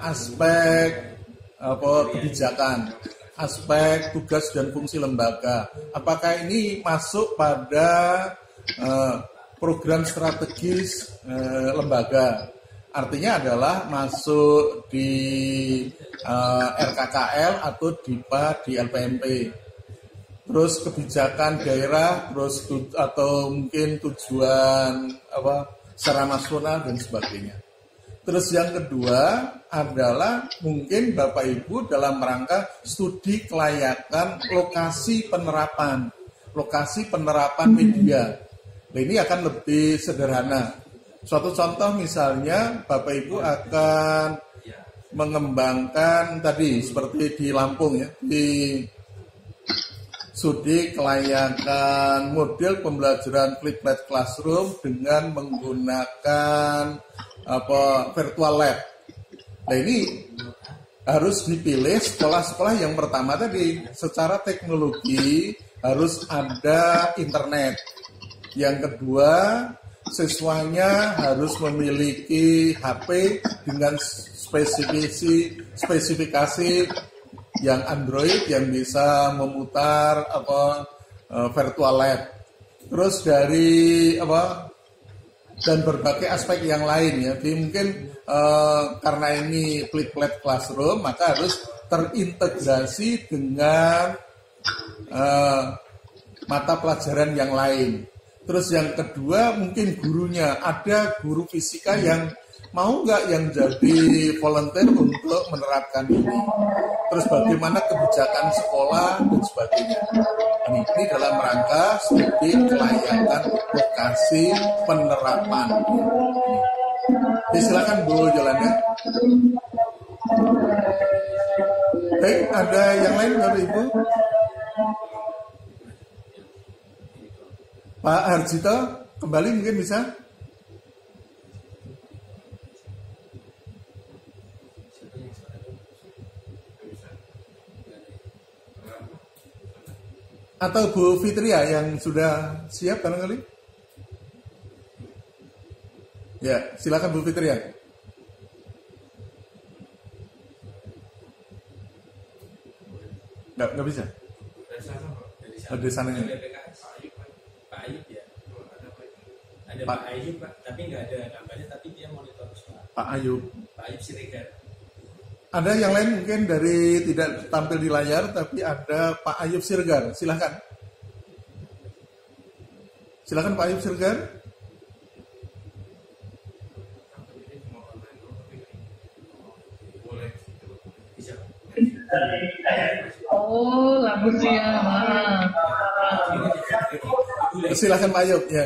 aspek kebijakan, aspek tugas dan fungsi lembaga. Apakah ini masuk pada program strategis lembaga? Artinya adalah masuk di RKKL atau DIPA di LPMP. Terus kebijakan daerah, terus atau mungkin tujuan secara nasional dan sebagainya. Terus yang kedua adalah mungkin Bapak Ibu dalam rangka studi kelayakan lokasi penerapan media. Nah, ini akan lebih sederhana. Suatu contoh misalnya Bapak Ibu akan mengembangkan tadi seperti di Lampung ya, di studi kelayakan model pembelajaran flipped classroom dengan menggunakan virtual lab. Nah ini harus dipilih sekolah-sekolah yang pertama tadi secara teknologi harus ada internet. Yang kedua siswanya harus memiliki HP dengan spesifikasi yang Android yang bisa memutar virtual lab. Terus dari dan berbagai aspek yang lain ya. Jadi mungkin karena ini flipped classroom maka harus terintegrasi dengan mata pelajaran yang lain. Terus yang kedua mungkin gurunya, ada guru fisika yang mau nggak yang jadi volunteer untuk menerapkan ini. Terus bagaimana kebijakan sekolah dan sebagainya. Ini dalam rangka studi kelayakan lokasi penerapan. Jadi silakan Bu Yolanda. Baik, ada yang lain dari Ibu? Pak Harjito, kembali mungkin bisa? Atau Bu Fitria yang sudah siap barangkali? Ya, silakan Bu Fitria. Nggak bisa? Dari sananya. Pak Ayub ya. Ada Pak Ayub Pak, tapi nggak ada namanya, tapi dia monitor Pak Ayub. Pak Ayub Siregar. Ada yang lain mungkin dari tidak tampil di layar, tapi ada Pak Ayub Siregar. Silakan. Silakan Pak Ayub Siregar. Oh, lampu ya, Silakan Pak Ayub ya.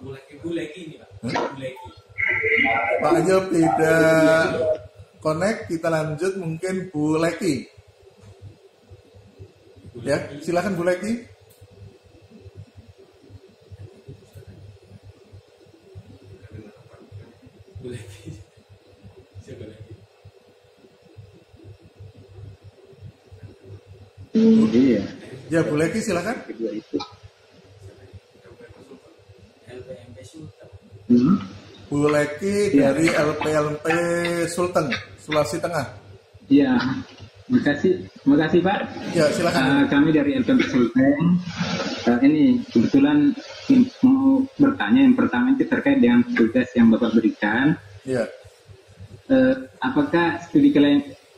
Ibu Leki ini Pak. Ibu Leki. Pak Ayub tidak connect, kita lanjut mungkin Bu Leki. Ya, silakan Bu Leki. Bu Leki. Siapa lagi? Iya. Ya, Bu Leki silakan. LPMP Sultan. Bu Leki dari LPMP Sultan, Sulawesi Tengah. Iya, terima kasih Pak. Ya, silakan. Kami dari LPMP Sultan. Ini kebetulan mau bertanya, yang pertama itu terkait dengan tugas yang Bapak berikan. Iya. Apakah studi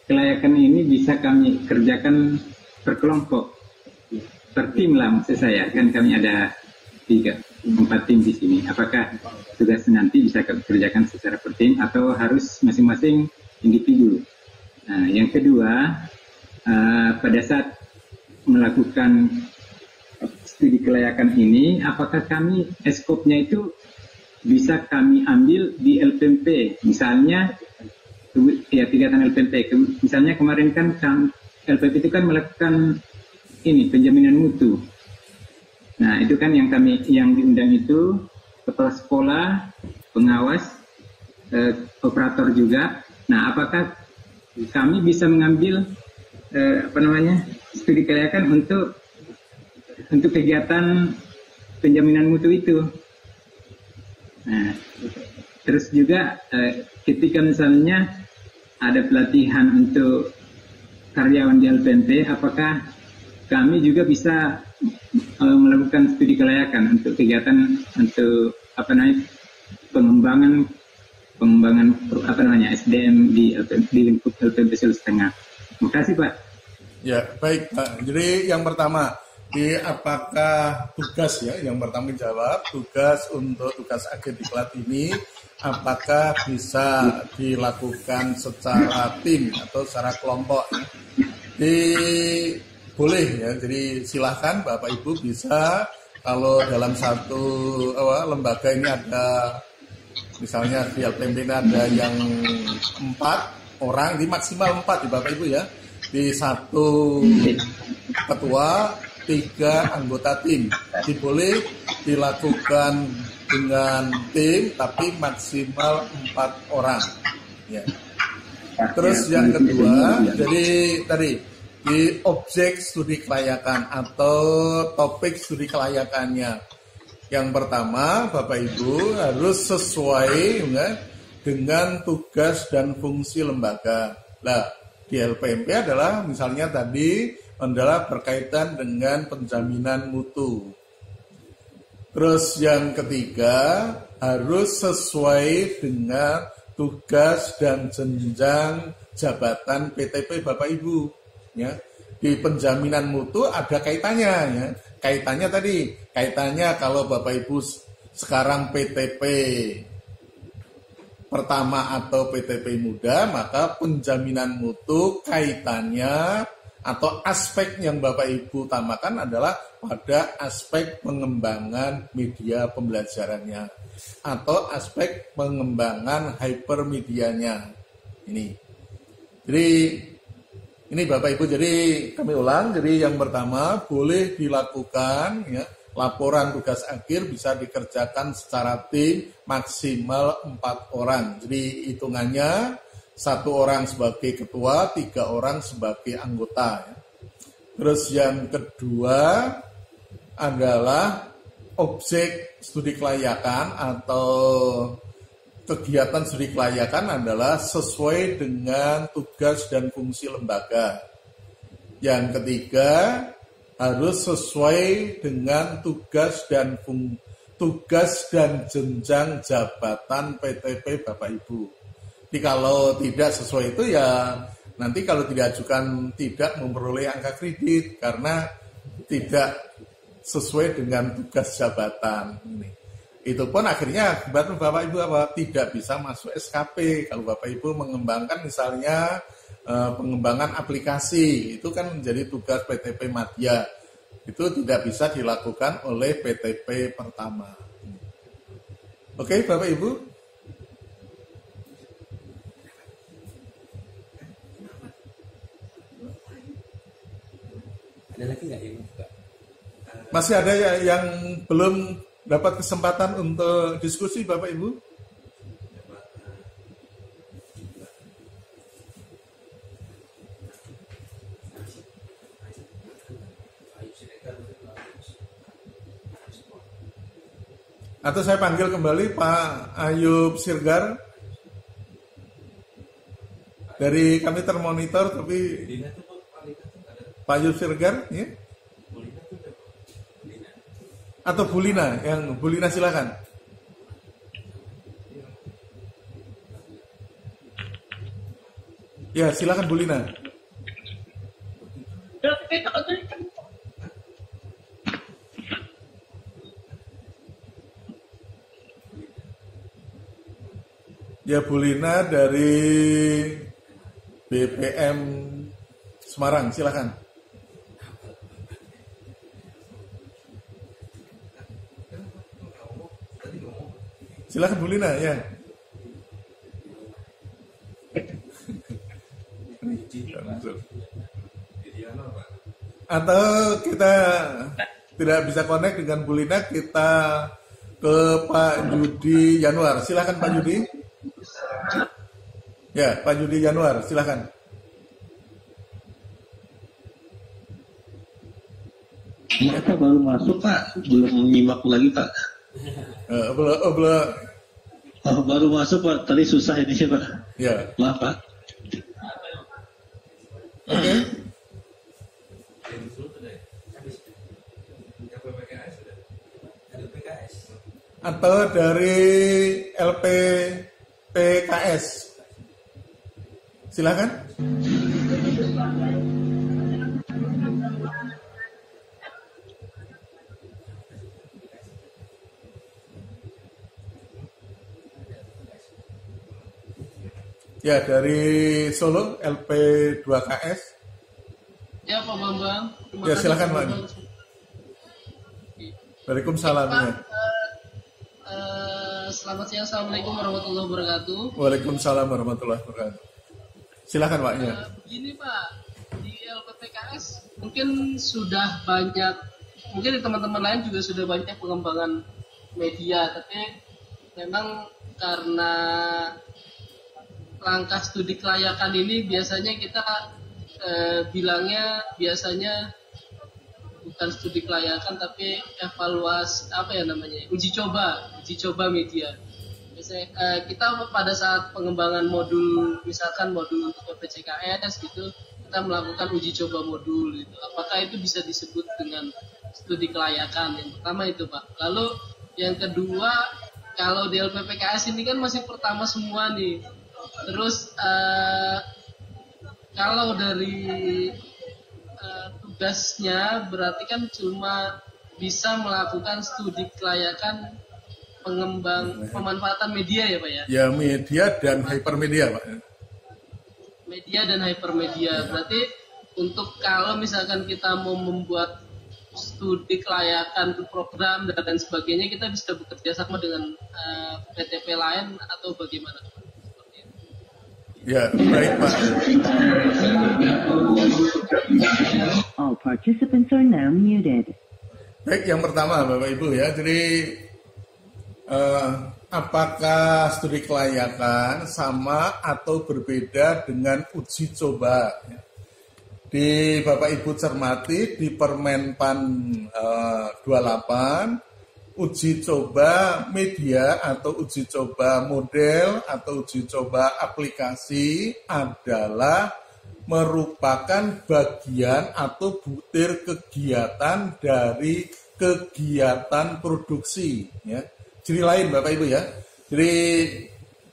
kelayakan ini bisa kami kerjakan berkelompok, per tim lah maksud saya, kan kami ada 3-4 tim di sini. Apakah tugas nanti bisa kerjakan secara per tim atau harus masing-masing individu? Nah, yang kedua, pada saat melakukan studi kelayakan ini, apakah kami skopnya itu bisa kami ambil di LPMP? Misalnya, ya kegiatan LPMP. Misalnya kemarin kan LPMP itu kan melakukan ini penjaminan mutu. Nah, itu kan yang diundang itu kepala sekolah, pengawas, operator juga. Nah, apakah kami bisa mengambil studi kelayakan untuk kegiatan penjaminan mutu itu? Nah, terus juga ketika misalnya ada pelatihan untuk karyawan di LPMP, apakah kami juga bisa melakukan studi kelayakan untuk kegiatan untuk pengembangan SDM di lingkup LPMP Sulawesi Tengah. Terima kasih, Pak. Ya, baik, Pak. Jadi yang pertama, apakah tugas yang pertama jawab, tugas untuk tugas akhir diklat ini apakah bisa dilakukan secara tim atau secara kelompok? Boleh ya, jadi silahkan Bapak Ibu bisa, kalau dalam satu lembaga ini ada, misalnya di LPMP ini ada yang 4 orang, di maksimal 4 di Bapak Ibu ya, di satu ketua, 3 anggota tim. Jadi boleh dilakukan dengan tim, tapi maksimal 4 orang. Ya. Terus yang kedua, jadi tadi di objek studi kelayakan atau topik studi kelayakannya. Yang pertama, Bapak Ibu harus sesuai dengan tugas dan fungsi lembaga. Nah, di LPMP adalah misalnya tadi adalah berkaitan dengan penjaminan mutu. Terus yang ketiga, harus sesuai dengan tugas dan jenjang jabatan PTP Bapak Ibu. Ya, di penjaminan mutu ada kaitannya ya. Kaitannya kalau Bapak Ibu sekarang PTP pertama atau PTP muda, maka penjaminan mutu kaitannya atau aspek yang Bapak Ibu utamakan adalah pada aspek pengembangan media pembelajarannya atau aspek pengembangan hypermedianya. Ini Bapak Ibu, jadi kami ulang, jadi yang pertama boleh dilakukan ya, laporan tugas akhir bisa dikerjakan secara tim maksimal 4 orang. Jadi hitungannya 1 orang sebagai ketua, 3 orang sebagai anggota. Ya. Terus yang kedua adalah objek studi kelayakan atau kegiatan studi kelayakan adalah sesuai dengan tugas dan fungsi lembaga. Yang ketiga, harus sesuai dengan tugas dan jenjang jabatan PTP Bapak Ibu. Jadi kalau tidak sesuai itu ya nanti kalau diajukan tidak memperoleh angka kredit karena tidak sesuai dengan tugas jabatan ini. Itu pun akhirnya Bapak Ibu tidak bisa masuk SKP. Kalau Bapak Ibu mengembangkan misalnya pengembangan aplikasi, itu kan menjadi tugas PTP Madya. Itu tidak bisa dilakukan oleh PTP pertama. Oke Bapak Ibu? Ada lagi nggak yang buka? Masih ada yang belum dapat kesempatan untuk diskusi Bapak Ibu? Atau saya panggil kembali Pak Ayub Sirgar dari kami termonitor, tapi Pak Ayub Sirgar ya? Atau Bulina, yang Bulina silakan. Ya silakan Bulina. Ya Bulina dari BPM Semarang, silakan. Silakan Bu Lina ya. Atau kita tidak bisa connect dengan Bu Lina, kita ke Pak Yudi Januar. Silakan Pak Yudi. Ya, Pak Yudi Januar, silakan. Mereka baru masuk Pak, belum menyimak lagi Pak. Belum. Oh, baru masuk Pak, tadi susah ini Pak. Ya. Maaf Pak. atau dari LPPKS? Silakan. Ya, dari Solo, LP2KS. Ya, Pak Bambang. Ya, silakan, Pak. Waalaikumsalam. Pak, selamat siang. Assalamualaikum warahmatullahi wabarakatuh. Waalaikumsalam warahmatullahi wabarakatuh. Silakan, Pak. Ya. Begini, Pak. Di LPPKS mungkin sudah banyak, mungkin di teman-teman lain juga sudah banyak pengembangan media, tapi memang karena langkah studi kelayakan ini biasanya kita bilangnya biasanya bukan studi kelayakan tapi evaluasi uji coba media. Biasanya kita pada saat pengembangan modul, misalkan modul untuk PPCKS gitu, kita melakukan uji coba modul gitu. Apakah itu bisa disebut dengan studi kelayakan? Yang pertama itu, Pak. Lalu yang kedua, kalau di LPPKS ini kan masih pertama semua nih. Terus kalau dari tugasnya berarti kan cuma bisa melakukan studi kelayakan pemanfaatan media ya, Pak ya? Ya, media dan hypermedia, Pak. Media dan hypermedia. Berarti untuk kalau misalkan kita mau membuat studi kelayakan program dan lain sebagainya, kita bisa bekerja sama dengan PTP lain atau bagaimana? Ya, baik, Pak. All participants are now muted. Baik, yang pertama Bapak Ibu ya, jadi apakah studi kelayakan sama atau berbeda dengan uji coba? Di Bapak Ibu cermati di Permenpan 28, uji coba media atau uji coba model atau uji coba aplikasi adalah merupakan bagian atau butir kegiatan dari kegiatan produksi. Ya. Jadi lain Bapak Ibu ya. Jadi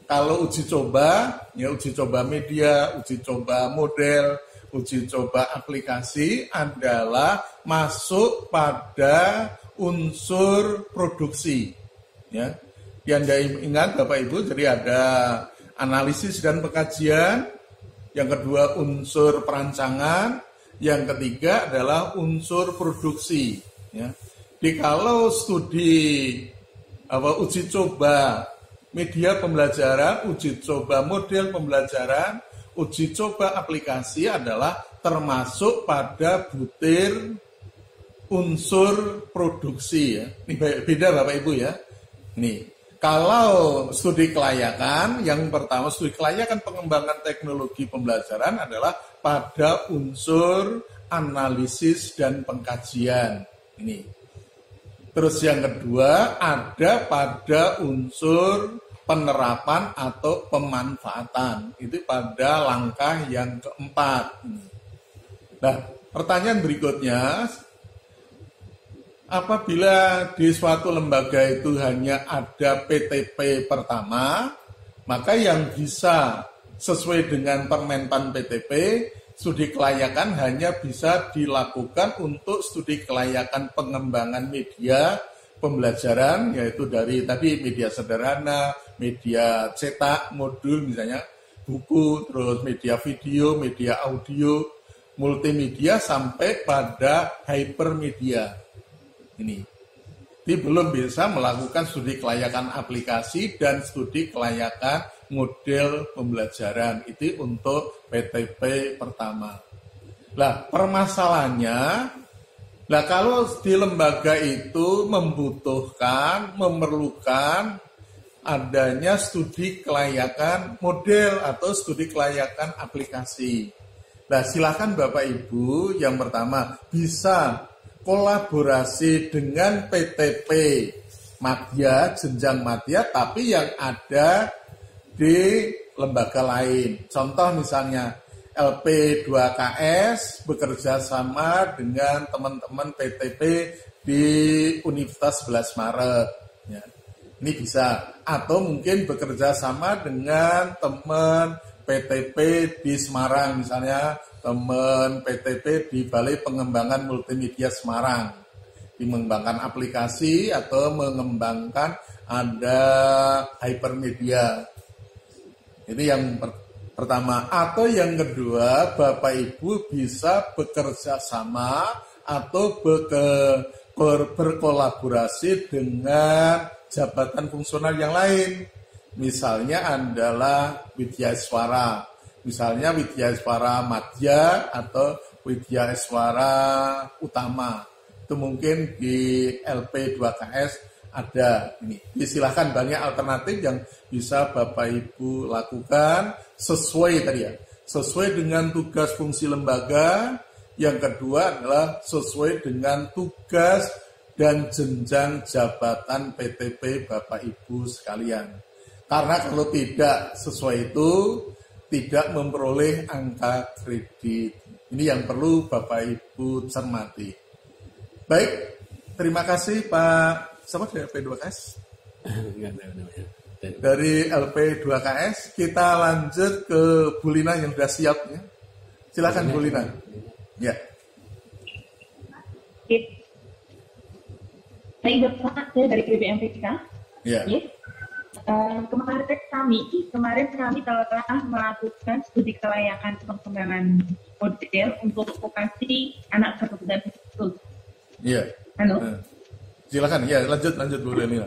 kalau uji coba, ya uji coba media, uji coba model, uji coba aplikasi adalah masuk pada unsur produksi, ya. Yang Anda ingat Bapak Ibu, jadi ada analisis dan pengkajian, yang kedua unsur perancangan, yang ketiga adalah unsur produksi, ya. Jadi kalau studi uji coba media pembelajaran, uji coba model pembelajaran, uji coba aplikasi adalah termasuk pada butir unsur produksi ya. Ini beda Bapak Ibu ya. Nih, kalau studi kelayakan, yang pertama studi kelayakan pengembangan teknologi pembelajaran adalah pada unsur analisis dan pengkajian. Ini. Terus yang kedua ada pada unsur penerapan atau pemanfaatan. Itu pada langkah yang keempat. Nah, pertanyaan berikutnya, apabila di suatu lembaga itu hanya ada PTP pertama, maka yang bisa sesuai dengan Permenpan PTP, studi kelayakan hanya bisa dilakukan untuk studi kelayakan pengembangan media pembelajaran, yaitu dari tadi media sederhana, media cetak, modul misalnya, buku, terus media video, media audio, multimedia, sampai pada hypermedia. Ini belum bisa melakukan studi kelayakan aplikasi dan studi kelayakan model pembelajaran. Itu untuk PTP pertama. Lah, permasalahannya, lah kalau di lembaga itu memerlukan adanya studi kelayakan model atau studi kelayakan aplikasi. Nah, silakan Bapak Ibu yang pertama bisa kolaborasi dengan PTP madya, jenjang madya, tapi yang ada di lembaga lain. Contoh misalnya LP2KS bekerja sama dengan teman-teman PTP di Universitas 11 Maret. Ya. Ini bisa. Atau mungkin bekerja sama dengan teman PTP di Semarang, misalnya teman PTP di Balai Pengembangan Multimedia Semarang, mengembangkan aplikasi atau mengembangkan ada hypermedia. Ini yang pertama. Atau yang kedua, Bapak Ibu bisa bekerja sama atau berkolaborasi dengan jabatan fungsional yang lain. Misalnya adalah Widyaswara. Misalnya Widyaswara Madya atau Widyaswara Utama. Itu mungkin di LP2KS ada. Ini silahkan, banyak alternatif yang bisa Bapak Ibu lakukan sesuai tadi ya, sesuai dengan tugas fungsi lembaga. Yang kedua adalah sesuai dengan tugas dan jenjang jabatan PTP Bapak Ibu sekalian. Karena kalau tidak sesuai itu tidak memperoleh angka kredit. Ini yang perlu Bapak Ibu cermati. Baik, terima kasih Pak. Siapa dari LP2KS? Dari LP2KS kita lanjut ke Bu Lina yang sudah siap ya. Silakan Bu Lina. Ya. Saya saya dari PBMPK. Ya. Yes. Kemarin kami telah melakukan studi kelayakan pengembangan model untuk vokasi anak berkebutuhan khusus. Iya. Halo. Silakan, ya lanjut Bu Lina.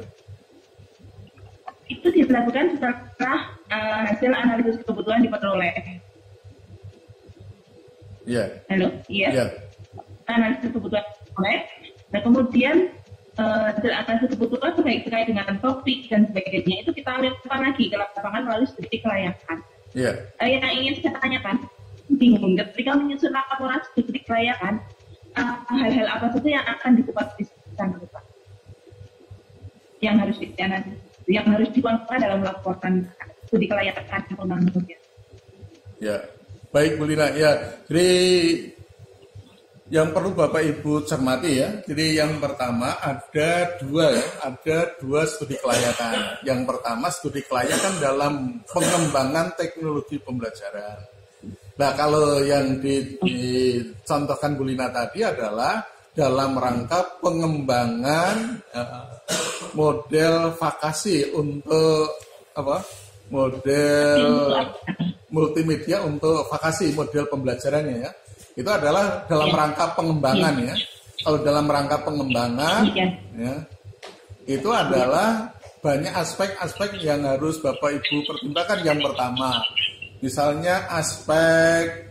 Itu dilakukan setelah hasil analisis kebutuhan diperoleh. Iya. Halo, iya. Iya. Analisis kebutuhan diperoleh. Nah kemudian hasil analisis kebutuhan terkait dengan topik dan sebagainya itu kita lempar lagi ke lapangan melalui studi kelayakan. Iya. Yang ingin saya tanyakan, bingung ketika menyusun laporan studi kelayakan, hal-hal apa saja yang akan dikupas di sana, Pak? Yang harus dianalisis, yang harus dikumpulkan dalam laporan studi kelayakan pembangunan. Ya, baik Bu Lina. Ya, jadi yang perlu Bapak Ibu cermati ya. Jadi yang pertama ada dua studi kelayakan. Yang pertama studi kelayakan dalam pengembangan teknologi pembelajaran. Nah kalau yang dicontohkan Bu Lina tadi adalah dalam rangka pengembangan model vakasi untuk apa? Model multimedia untuk vakasi, model pembelajarannya ya. Itu adalah dalam rangka pengembangan ya. Kalau dalam rangka pengembangan ya, itu adalah banyak aspek-aspek yang harus Bapak Ibu pertimbangkan. Yang pertama, misalnya aspek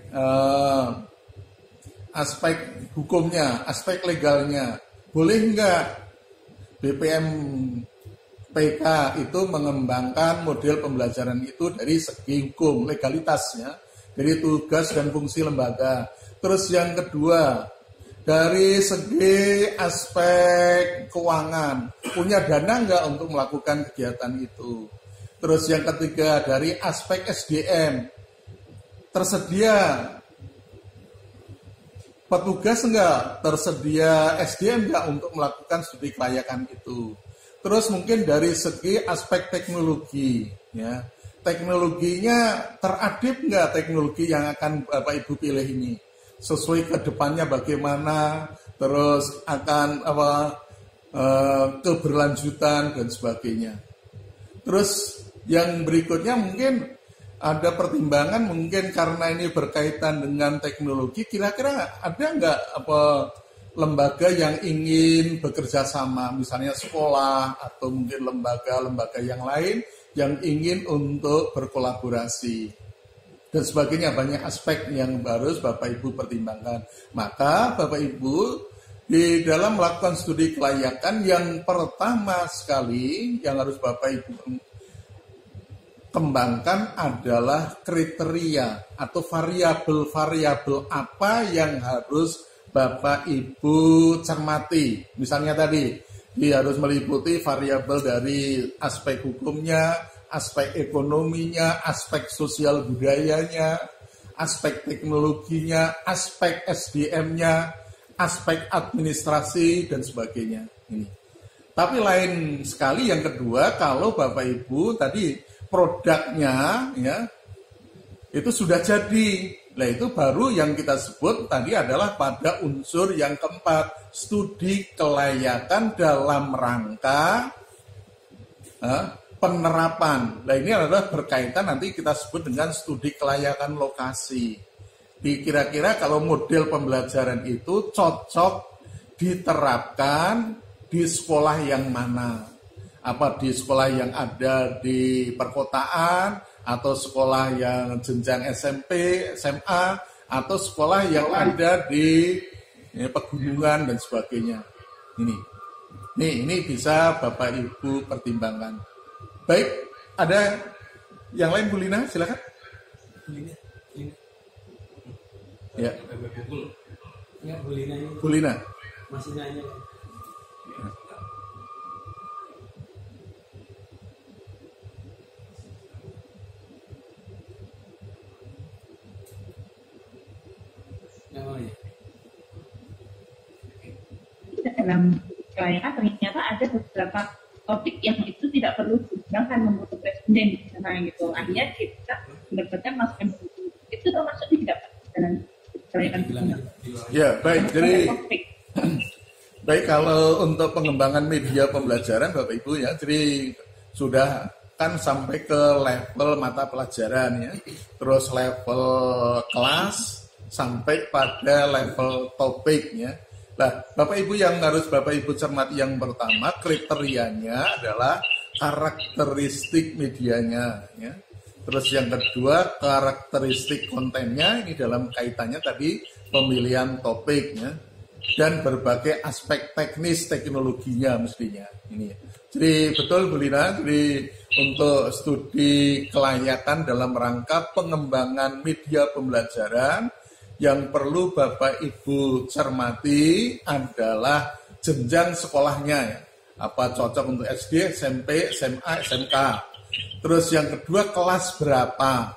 hukumnya, aspek legalnya. Boleh enggak BPMPK itu mengembangkan model pembelajaran itu dari segi hukum, legalitasnya, dari tugas dan fungsi lembaga. Terus yang kedua, dari segi aspek keuangan, punya dana enggak untuk melakukan kegiatan itu. Terus yang ketiga, dari aspek SDM, tersedia petugas enggak, tersedia SDM enggak untuk melakukan studi kelayakan itu. Terus mungkin dari segi aspek teknologi, ya, teknologinya teradip enggak teknologi yang akan Bapak Ibu pilih ini, sesuai ke depannya bagaimana, terus akan keberlanjutan dan sebagainya. Terus yang berikutnya mungkin ada pertimbangan, mungkin karena ini berkaitan dengan teknologi, kira-kira ada nggak lembaga yang ingin bekerja sama, misalnya sekolah atau mungkin lembaga-lembaga yang lain yang ingin untuk berkolaborasi dan sebagainya. Banyak aspek yang harus Bapak Ibu pertimbangkan. Maka Bapak Ibu di dalam melakukan studi kelayakan, yang pertama sekali yang harus Bapak Ibu kembangkan adalah kriteria atau variabel-variabel apa yang harus Bapak Ibu cermati. Misalnya tadi, dia harus meliputi variabel dari aspek hukumnya, aspek ekonominya, aspek sosial budayanya, aspek teknologinya, aspek SDM-nya, aspek administrasi dan sebagainya. Ini. Tapi lain sekali yang kedua, kalau Bapak Ibu tadi produknya ya itu sudah jadi. Nah itu baru yang kita sebut tadi adalah pada unsur yang keempat, studi kelayakan dalam rangka penerapan. Nah ini adalah berkaitan nanti kita sebut dengan studi kelayakan lokasi. Kira-kira kalau model pembelajaran itu cocok diterapkan di sekolah yang mana? Apa di sekolah yang ada di perkotaan, atau sekolah yang jenjang SMP, SMA, atau sekolah yang ada di pegunungan dan sebagainya. Ini bisa Bapak Ibu pertimbangkan. Baik, ada yang lain Bu Lina, silakan. Ya. Enggak, Bu Lina ini. Bu Lina. Masih nanya. Dalam kelayakan ternyata ada beberapa topik yang itu tidak perlu diundangkan membutuhkan presiden di sana gitu. Akhirnya kita mendapatkan masukan itu termasuk tidak dalam kelayakan. Ya baik, jadi baik kalau untuk pengembangan media pembelajaran Bapak Ibu ya, jadi sudah kan sampai ke level mata pelajaran ya, terus level kelas sampai pada level topik ya. Nah, Bapak Ibu yang harus Bapak Ibu cermati yang pertama, kriterianya adalah karakteristik medianya ya. Terus yang kedua, karakteristik kontennya, ini dalam kaitannya tadi pemilihan topik ya. Dan berbagai aspek teknis teknologinya mestinya ini. Jadi betul Bu Lina, jadi untuk studi kelayakan dalam rangka pengembangan media pembelajaran yang perlu Bapak Ibu cermati adalah jenjang sekolahnya ya. Apa cocok untuk SD, SMP, SMA, SMK. Terus yang kedua kelas berapa.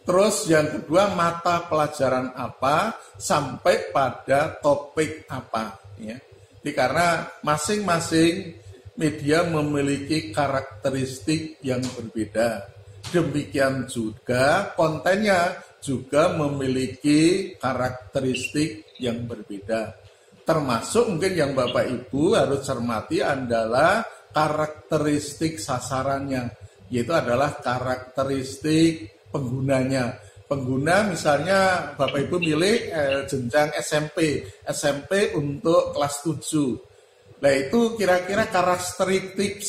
Terus yang kedua mata pelajaran apa sampai pada topik apa ya. Jadi karena masing-masing media memiliki karakteristik yang berbeda. Demikian juga kontennya juga memiliki karakteristik yang berbeda. Termasuk mungkin yang Bapak Ibu harus cermati adalah karakteristik sasarannya, yaitu adalah karakteristik penggunanya. Pengguna misalnya Bapak Ibu milih jenjang SMP untuk kelas 7. Nah itu kira-kira karakteristik